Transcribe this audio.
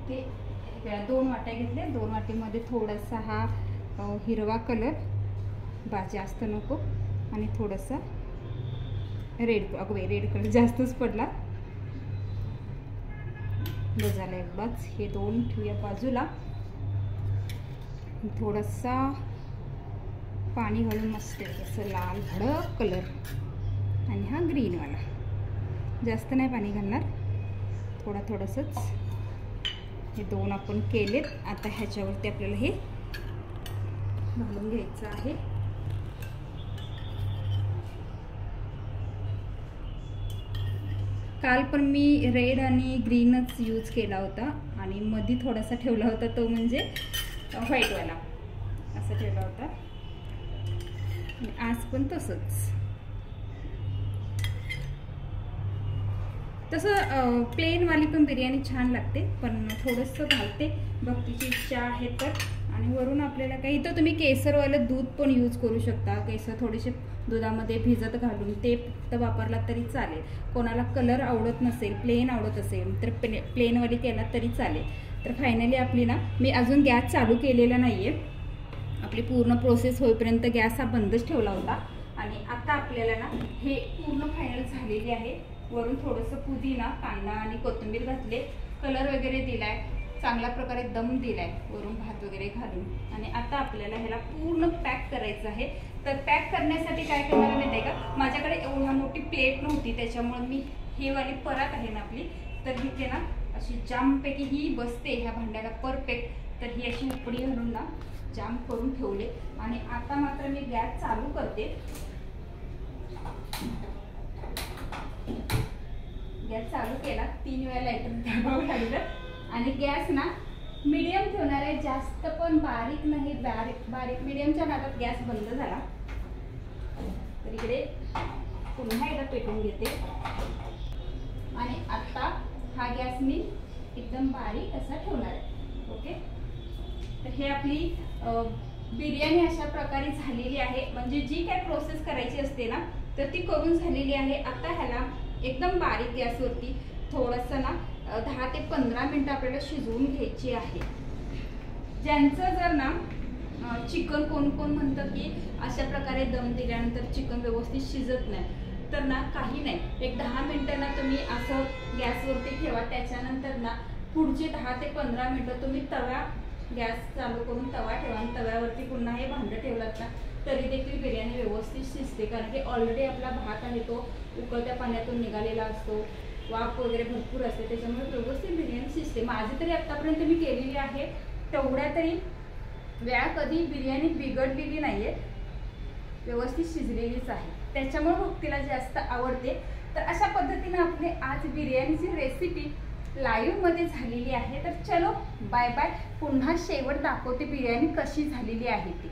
ते 2 वाट्या घेतल्या, 2 वाटीमध्ये थोडासा हा हिरवा कलर, जास्त नको, आणि थोडासा रेड, रेड कलर जास्तच पडला, झालं एकदाच. हे 2 ठेवूया बाजूला. थोडासा पाणी घालून मस्त असं लाल भडक कलर, आणि हा ग्रीनवाला. जास्त नाही पाणी घालणार, थोडंसंच. हे 2 आपण केलेत. आता ह्याच्यावरती आपल्याला हे घालून घ्यायचं आहे. काल पण मी रेड आणि ग्रीनच यूज केला होता, आणि मध्ये थोडासा ठेवला होता, तो म्हणजे व्हाईटवाला असा ठेवला होता. आणि आज पण तसंच. तसं प्लेनवाली पण बिर्याणी छान लागते, पण थोडंसं घालते, भक्तीची इच्छा आहे तर. आणि वरून आपल्याला काही, इथं तुम्ही केसरवालं दूध पण यूज करू शकता. केसर थोडेसे दुधामध्ये भिजत घालून ते फक्त वापरला तरी चालेल. कोणाला कलर आवडत नसेल, प्लेन आवडत असेल तर प्लेनवाली केला तरी चालेल. तर फायनली आपली ना, मी अजून गॅस चालू केलेला नाही आहे. आपली पूर्ण प्रोसेस होईपर्यंत गॅस हा बंदच ठेवला होता. आणि आता आपल्याला ना हे पूर्ण फायनल झालेली आहे. वरून थोडंसं पुदिना, कांदा आणि कोथिंबीर घातले, कलर वगैरे दिलाय, चांगल्या प्रकारे दम दिलाय वरून भात वगैरे घालून. आणि आता आपल्याला ह्याला पूर्ण पॅक करायचं आहे. तर पॅक करण्यासाठी काय करणार माहिती आहे का, माझ्याकडे एवढी मोठी प्लेट नव्हती, त्याच्यामुळे मी ही वाली परात आहे ना आपली, तर इथे ना अशी जामपैकी ही बसते ह्या भांड्याला परफेक्ट. तर ही अशी उपडी घालून ना जाम करून ठेवले. आणि आता मात्र मी गॅस चालू करते. गॅस चालू केला, 3 वेळा लाईटर दाबावं लागलं. आणि गॅस ना मीडियम ठेवणार आहे, जास्त पण बारीक नाही, बारीक मीडियमच्या नादात गॅस बंद झाला. तर इकडे पुन्हा एकदा पेटून घेते. आणि आता हा गॅस मी एकदम बारीक असा ठेवणार आहे. ओके, तर हे आपली बिर्याणी अशा प्रकारे झालेली आहे. म्हणजे जी काय प्रोसेस करायची असते ना, तर ती करून झालेली आहे. आता ह्याला एकदम बारीक गॅसवरती थोडंसं ना 10 ते 15 मिनटं आपल्याला शिजवून घ्यायची आहे. ज्यांचं जर ना चिकन, कोण म्हणतं की अशा प्रकारे दम दिल्यानंतर चिकन व्यवस्थित शिजत नाही, तर ना काही नाही, एक 10 मिनटं ना तुम्ही असं गॅसवरती ठेवा. त्याच्यानंतर ना पुढचे 10 ते 15 मिनटं तुम्ही गॅस चालू करून तवा ठेवा. आणि तव्यावरती पुन्हा हे भांडं ठेवलात ना, तरी देखील बिर्याणी व्यवस्थित शिजते. कारण की ऑलरेडी आपला भात आहे तो उकळत्या पाण्यातून निघालेला असतो, वाफ वगैरे भरपूर असते, त्याच्यामुळे व्यवस्थित बिर्याणी शिजते. माझी तरी आत्तापर्यंत मी केलेली आहे तेवढ्या तरी वेळा कधी बिर्याणी बिघडलेली नाही आहे, व्यवस्थित शिजलेलीच आहे. त्याच्यामुळे भक्तीला जास्त आवडते. तर अशा पद्धतीने आपली आज बिर्याणीची रेसिपी लाईव्हमध्ये झालेली आहे. तर चलो बाय बाय. पुन्हा शेवट दाखवते बिर्याणी कशी झालेली आहे ती.